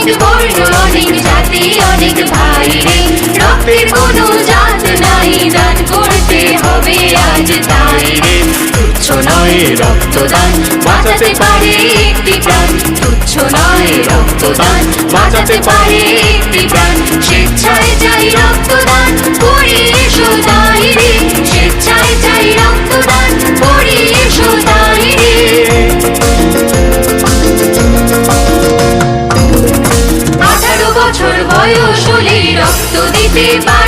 অনেক বর্ণ অনেক জাতি অনেক ভাই রে, রক্তে কোনো জাত নাই, দান করতে হবে আজ তাই রে। তুচ্ছ নয় রক্তদান, বাঁচাতে পারে একটি প্রাণ, তুচ্ছ নয় রক্তদান, বাঁচাতে পারে একটি প্রাণ। স্বেচ্ছায় চাই রক্তদান, করি এসো তাই রে, স্বেচ্ছায় চাই রক্তদান, করি এসো তাই রে। 18 বছর বয়স হলেই রক্ত দিতে পারে।